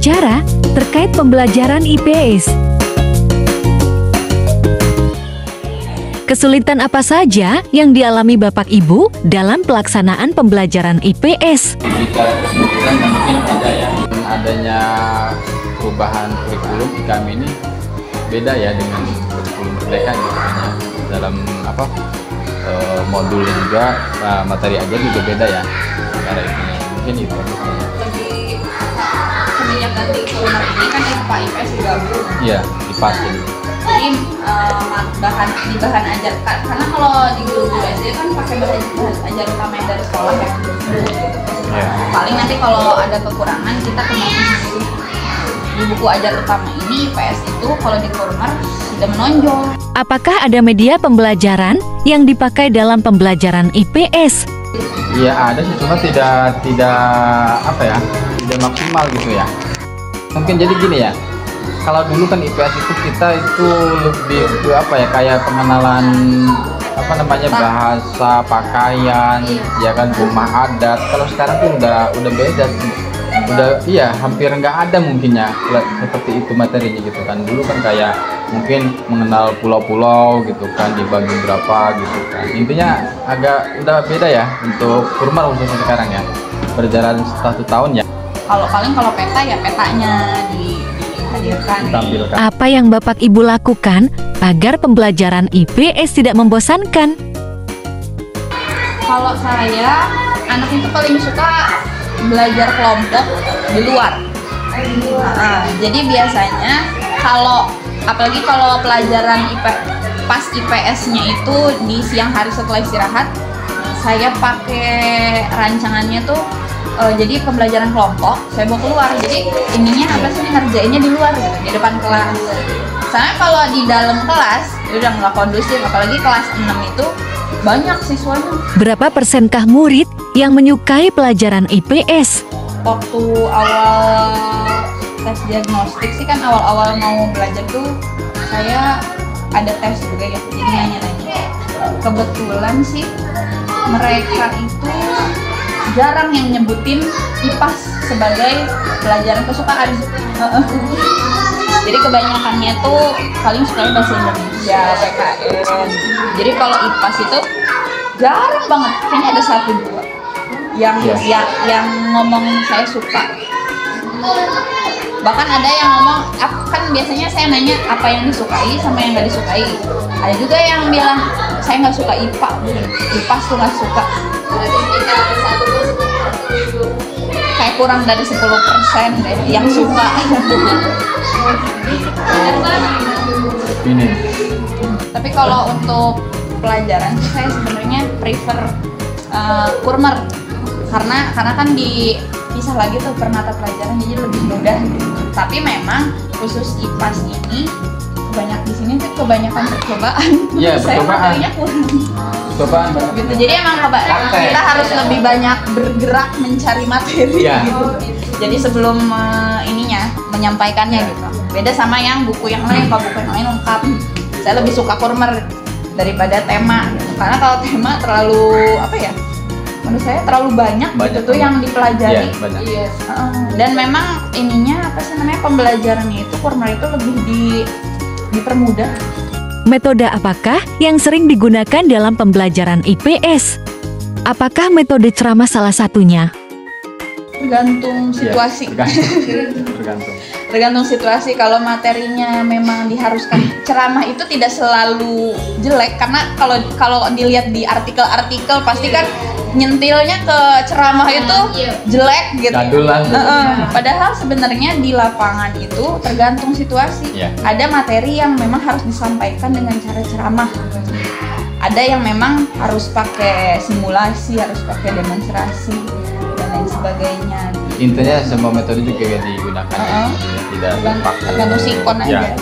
berbicara terkait pembelajaran IPS. Kesulitan apa saja yang dialami Bapak Ibu dalam pelaksanaan pembelajaran IPS? Jika kesulitan mungkin ada ya, adanya perubahan kurikulum kami ini beda ya dengan kurikulum Merdeka gitu kan ya. Dalam modul juga materi aja juga beda ya cara itunya. Mungkin itu. Lebih semenjak nanti kurma ini kan IPA IPS digabung. Iya, IPAS jadi. Jadi bahan ajar, karena kalau di guru SD kan pakai bahan ajar utama yang dari sekolah ya. Paling nanti kalau ada kekurangan kita kembali di buku ajar utama ini IPS itu kalau di Kurmer sudah menonjol. Apakah ada media pembelajaran yang dipakai dalam pembelajaran IPS? Iya ada sih, cuma tidak maksimal gitu ya. Mungkin jadi gini ya. Kalau dulu kan IPS itu kita itu lebih ke kayak pengenalan bahasa, pakaian, ya kan, rumah adat. Kalau sekarang tuh udah beda sih. Hampir nggak ada mungkin ya seperti itu materinya gitu kan. Dulu kan kayak mungkin mengenal pulau-pulau gitu kan, dibagi berapa gitu kan. Intinya agak udah beda ya untuk Kurma khususnya sekarang ya. Berjalan 1 tahun ya. Kalau peta ya petanya dihadirkan. Ditampilkan. Apa yang Bapak Ibu lakukan agar pembelajaran IPS tidak membosankan? Kalau saya, anak itu paling suka belajar kelompok di luar. Jadi biasanya apalagi kalau pelajaran pas IPS-nya itu di siang hari setelah istirahat, saya pakai rancangannya tuh jadi pembelajaran kelompok saya bawa keluar. Jadi ininya ngerjainnya di luar gitu, di depan kelas. Soalnya kalau di dalam kelas udah nggak kondusif, apalagi kelas 6 itu banyak siswanya. Berapa persenkah murid yang menyukai pelajaran IPS? Waktu awal tes diagnostik sih kan, awal-awal mau belajar tuh saya ada tes juga ya, jadi nanya-nanya. Kebetulan sih mereka itu jarang yang nyebutin IPAS sebagai pelajaran kesukaan. Jadi kebanyakannya tuh paling suka bahasa Indonesia, PKN. Jadi kalau IPAS itu jarang banget, kayaknya ada 1-2 yang ngomong saya suka. Bahkan ada yang ngomong, kan biasanya saya nanya apa yang disukai sama yang nggak disukai. Ada juga yang bilang saya nggak suka IPA, IPAS tuh nggak suka. Kayak kurang dari 10% deh yang suka. Tapi kalau untuk pelajaran saya sebenarnya prefer Kurmer karena kan dipisah lagi tuh per mata pelajaran, jadi lebih mudah gitu. Tapi memang khusus IPAS ini di sini tuh kebanyakan percobaan. Iya, percobaan. Percobaan banget. Gitu. Jadi emang kita harus lebih banyak bergerak mencari materi gitu. Jadi sebelum menyampaikannya gitu. Beda sama yang buku yang lain, kalau buku yang lain lengkap. Saya lebih suka Kurmer daripada tema. Karena kalau tema terlalu menurut saya terlalu banyak gitu tuh yang dipelajari. Iya. Dan memang pembelajarannya itu Kurmer itu lebih dipermudah. Metode apakah yang sering digunakan dalam pembelajaran IPS? Apakah metode ceramah salah satunya? Tergantung situasi. Tergantung situasi. Kalau materinya memang diharuskan ceramah itu tidak selalu jelek, karena kalau dilihat di artikel-artikel pasti kan nyentilnya ke ceramah itu jelek gitu. Padahal sebenarnya di lapangan itu tergantung situasi. Ada materi yang memang harus disampaikan dengan cara ceramah. Ada yang memang harus pakai simulasi, harus pakai demonstrasi dan lain sebagainya. Intinya semua metode juga digunakan. Tidak tergantung sikon aja.